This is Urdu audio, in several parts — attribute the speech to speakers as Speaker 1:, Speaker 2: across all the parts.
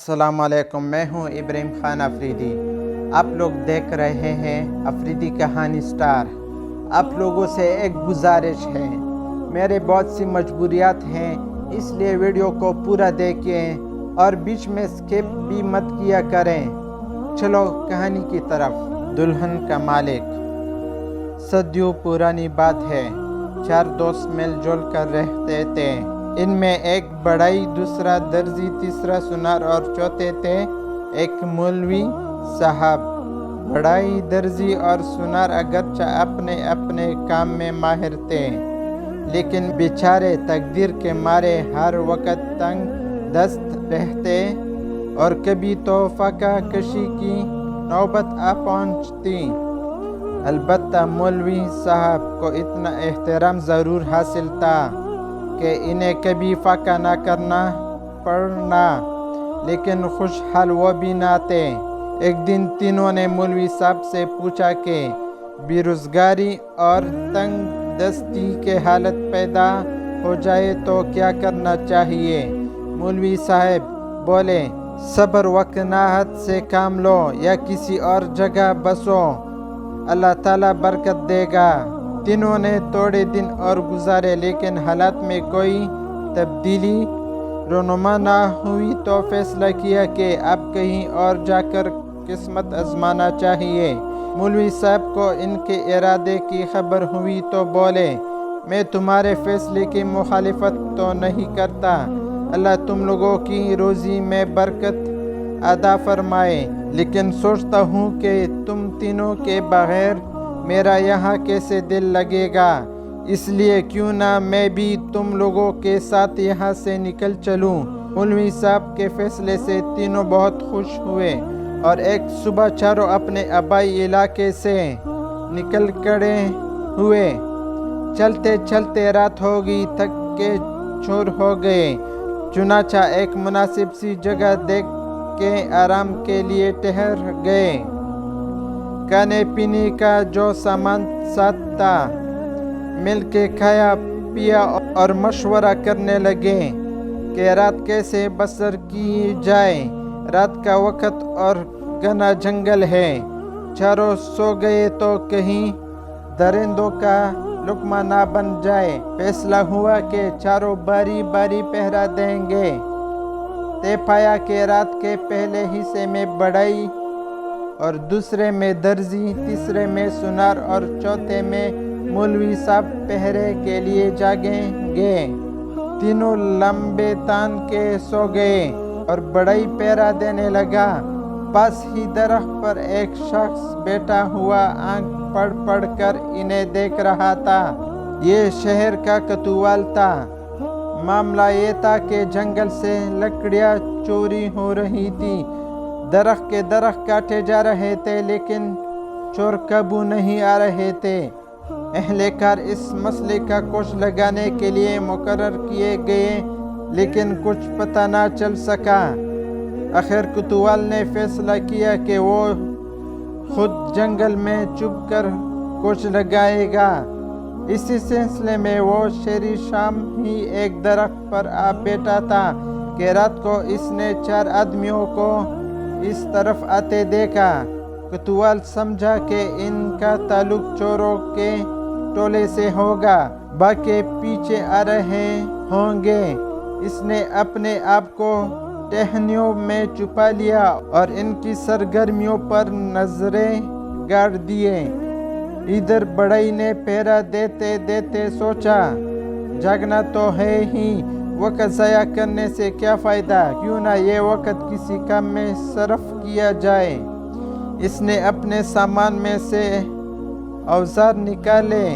Speaker 1: السلام علیکم، میں ہوں ابراہیم خان افریدی۔ آپ لوگ دیکھ رہے ہیں افریدی کہانی سٹار۔ آپ لوگوں سے ایک گزارش ہے، میرے بہت سی مجبوریات ہیں، اس لیے ویڈیو کو پورا دیکھیں اور بیچ میں سکپ بھی مت کیا کریں۔ چلو کہانی کی طرف۔ دلہن کا مالک۔ صدیوں پرانی بات ہے، 4 دوست مل جل کر رہتے تھے۔ ان میں ایک بڑھئی، دوسرا درزی، تیسرا سونار اور چوتھے تھے ایک مولوی صاحب۔ بڑھئی، درزی اور سونار اگرچہ اپنے اپنے کام میں ماہر تھے، لیکن بیچارے تقدیر کے مارے ہر وقت تنگ دست رہتے اور کبھی تو فاقہ کشی کی نوبت آ پہنچتی۔ البتہ مولوی صاحب کو اتنا احترام ضرور حاصل تھا کہ انہیں کبھی فاقہ نہ کرنا پڑنا، لیکن خوشحال وہ بھی نہ تھے۔ ایک دن تینوں نے مولوی صاحب سے پوچھا کہ بے روزگاری اور تنگ دستی کی حالت پیدا ہو جائے تو کیا کرنا چاہیے؟ مولوی صاحب بولے، صبر و قناعت سے کام لو یا کسی اور جگہ بسو، اللہ تعالیٰ برکت دے گا۔ تینوں نے تھوڑے دن اور گزارے، لیکن حالات میں کوئی تبدیلی رونما نہ ہوئی تو فیصلہ کیا کہ اب کہیں اور جا کر قسمت آزمانا چاہیے۔ مولوی صاحب کو ان کے ارادے کی خبر ہوئی تو بولے، میں تمہارے فیصلے کی مخالفت تو نہیں کرتا، اللہ تم لوگوں کی روزی میں برکت عطا فرمائے، لیکن سوچتا ہوں کہ تم تینوں کے بغیر میرا یہاں کیسے دل لگے گا، اس لیے کیوں نہ میں بھی تم لوگوں کے ساتھ یہاں سے نکل چلوں۔ مولوی صاحب کے فیصلے سے تینوں بہت خوش ہوئے اور ایک صبح چاروں اپنے آبائی علاقے سے نکل کھڑے ہوئے۔ چلتے چلتے رات ہو گئی، تھک کے چور ہو گئے، چنانچہ ایک مناسب سی جگہ دیکھ کے آرام کے لیے ٹھہر گئے۔ کھانے پینے کا جو سامان ساتھ تھا مل کے کھایا پیا اور مشورہ کرنے لگے کہ رات کیسے بسر کی جائے۔ رات کا وقت اور گھنا جنگل ہے، چاروں سو گئے تو کہیں درندوں کا لقمہ نہ بن جائے۔ فیصلہ ہوا کہ چاروں باری باری پہرا دیں گے۔ طے پایا کہ رات کے پہلے حصے میں بڑھئی اور دوسرے میں درزی، تیسرے میں سونار اور چوتھے میں مولوی صاحب پہرے کے لیے جاگیں گے۔ تینوں لمبے تان کے سو گئے اور بڑھئی پہرا دینے لگا۔ پاس ہی درخت پر ایک شخص بیٹھا ہوا آنکھ پڑ پڑ کر انہیں دیکھ رہا تھا۔ یہ شہر کا کوتوال تھا۔ معاملہ یہ تھا کہ جنگل سے لکڑیاں چوری ہو رہی تھی، درخت کے درخت کاٹے جا رہے تھے، لیکن چور قابو نہیں آ رہے تھے۔ اہلکار اس مسئلے کا کوش لگانے کے لیے مقرر کیے گئے، لیکن کچھ پتہ نہ چل سکا۔ آخر کوتوال نے فیصلہ کیا کہ وہ خود جنگل میں چھپ کر کوش لگائے گا۔ اسی سلسلے میں وہ شیری شام ہی ایک درخت پر آ بیٹھا تھا کہ رات کو اس نے 4 آدمیوں کو اس طرف آتے دیکھا۔ کوتوال سمجھا کہ ان کا تعلق چوروں کے ٹولے سے ہوگا، باقی پیچھے آ رہے ہوں گے۔ اس نے اپنے آپ کو ٹہنیوں میں چھپا لیا اور ان کی سرگرمیوں پر نظریں گاڑ دیے۔ ادھر بڑھئی نے پہرا دیتے دیتے سوچا، جاگنا تو ہے ہی، وقت ضائع کرنے سے کیا فائدہ، کیوں نہ یہ وقت کسی کام میں صرف کیا جائے۔ اس نے اپنے سامان میں سے اوزار نکالے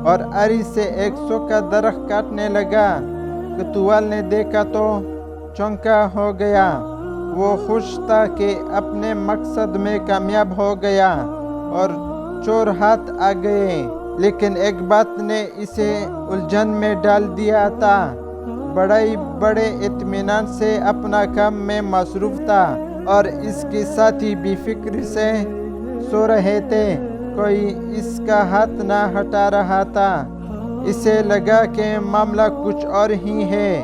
Speaker 1: اور آری سے ایک سوکھا درخت کاٹنے لگا۔ کوتوال نے دیکھا تو چونکا ہو گیا۔ وہ خوش تھا کہ اپنے مقصد میں کامیاب ہو گیا اور چور ہاتھ آ گئے، لیکن ایک بات نے اسے الجھن میں ڈال دیا تھا۔ بڑھئی بڑے اطمینان سے اپنا کام میں مصروف تھا اور اس کے ساتھی بے فکری سے سو رہے تھے، کوئی اس کا ہاتھ نہ ہٹا رہا تھا۔ اسے لگا کہ معاملہ کچھ اور ہی ہے۔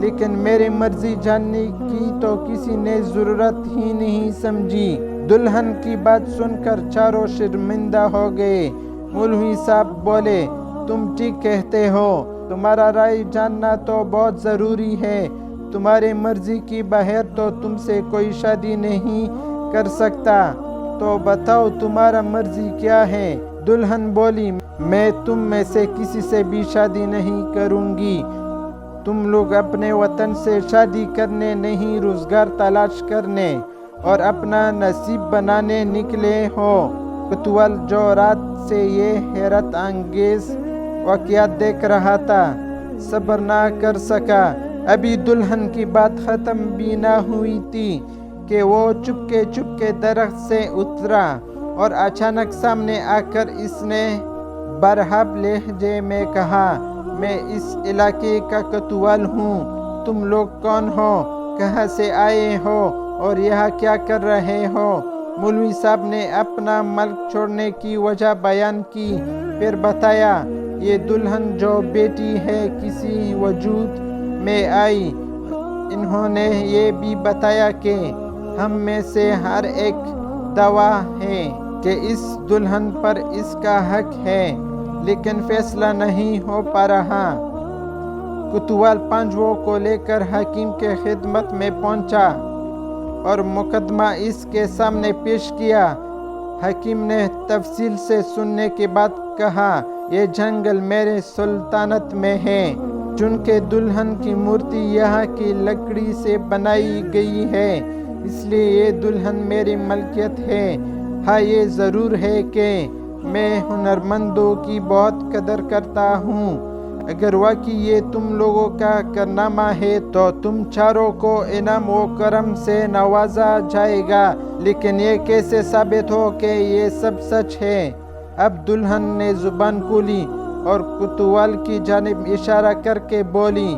Speaker 1: لیکن میری مرضی جاننے کی تو کسی نے ضرورت ہی نہیں سمجھی۔ دلہن کی بات سن کر چاروں شرمندہ ہو گئے۔ مولوی صاحب بولے، تم ٹھیک کہتے ہو، تمہارا رائے جاننا تو بہت ضروری ہے۔ تمہاری مرضی کی بغیر تو تم سے کوئی شادی نہیں کر سکتا، تو بتاؤ تمہارا مرضی کیا ہے؟ دلہن بولی، میں تم میں سے کسی سے بھی شادی نہیں کروں گی۔ تم لوگ اپنے وطن سے شادی کرنے نہیں، روزگار تلاش کرنے اور اپنا نصیب بنانے نکلے ہو۔ کوتوال جو رات سے یہ حیرت انگیز واقعات دیکھ رہا تھا، صبر نہ کر سکا۔ ابھی دلہن کی بات ختم بھی نہ ہوئی تھی کہ وہ چپکے درخت سے اترا اور اچانک سامنے آ کر اس نے برہب لہجے میں کہا، میں اس علاقے کا کوتوال ہوں۔ تم لوگ کون ہو؟ کہاں سے آئے ہو اور یہاں کیا کر رہے ہو؟ مولوی صاحب نے اپنا ملک چھوڑنے کی وجہ بیان کی، پھر بتایا، یہ دلہن جو بیٹی ہے کسی وجود میں آئی۔ انہوں نے یہ بھی بتایا کہ ہم میں سے ہر ایک گواہ ہے کہ اس دلہن پر اس کا حق ہے، لیکن فیصلہ نہیں ہو پا رہا۔ کوتوال پانچویں کو لے کر حکیم کے خدمت میں پہنچا اور مقدمہ اس کے سامنے پیش کیا۔ حکیم نے تفصیل سے سننے کے بعد کہا، یہ جنگل میرے سلطنت میں ہے، چونکہ دلہن کی مورتی یہاں کی لکڑی سے بنائی گئی ہے، اس لیے یہ دلہن میری ملکیت ہے۔ ہاں، یہ ضرور ہے کہ میں ہنرمندوں کی بہت قدر کرتا ہوں۔ اگر واقعی یہ تم لوگوں کا کارنامہ ہے تو تم چاروں کو انعام و کرم سے نوازا جائے گا، لیکن یہ کیسے ثابت ہو کہ یہ سب سچ ہے؟ اب دلہن نے زبان کھولی اور کوتوال کی جانب اشارہ کر کے بولی،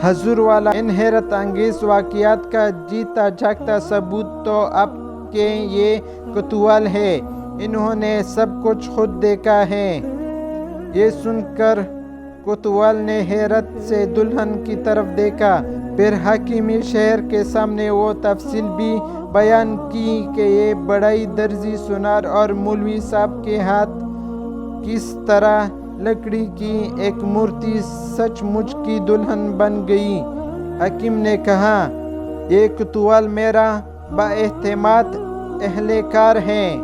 Speaker 1: حضور والا، ان حیرت انگیز واقعات کا جیتا جاگتا ثبوت تو آپ کے یہ کوتوال ہے، انہوں نے سب کچھ خود دیکھا ہے۔ یہ سن کر کوتوال نے حیرت سے دلہن کی طرف دیکھا، پھر حکیمی شہر کے سامنے وہ تفصیل بھی بیان کی کہ یہ بڑائی درزی سونار اور مولوی صاحب کے ہاتھ کس طرح لکڑی کی ایک مورتی سچ مچ کی دلہن بن گئی۔ حکیم نے کہا، یہ کوتوال میرا بااعتماد اہلکار ہے،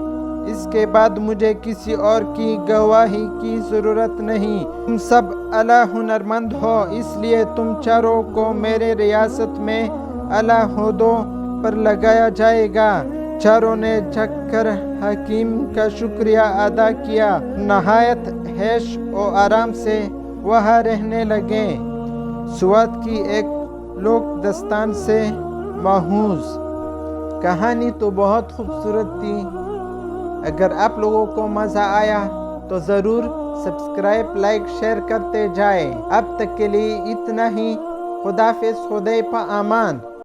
Speaker 1: اس کے بعد مجھے کسی اور کی گواہی کی ضرورت نہیں۔ تم سب اعلیٰ ہنرمند ہو، اس لیے تم چاروں کو میرے ریاست میں اعلیٰ عہدوں پر لگایا جائے گا۔ چاروں نے جھک کر حکیم کا شکریہ ادا کیا، نہایت عیش و آرام سے وہاں رہنے لگے۔ سوات کی ایک لوک داستان سے ماخوذ کہانی تو بہت خوبصورت تھی۔ اگر آپ لوگوں کو مزہ آیا تو ضرور سبسکرائب، لائک، شیئر کرتے جائیں۔ اب تک کے لیے اتنا ہی۔ خدا حافظ، خدا پا امان۔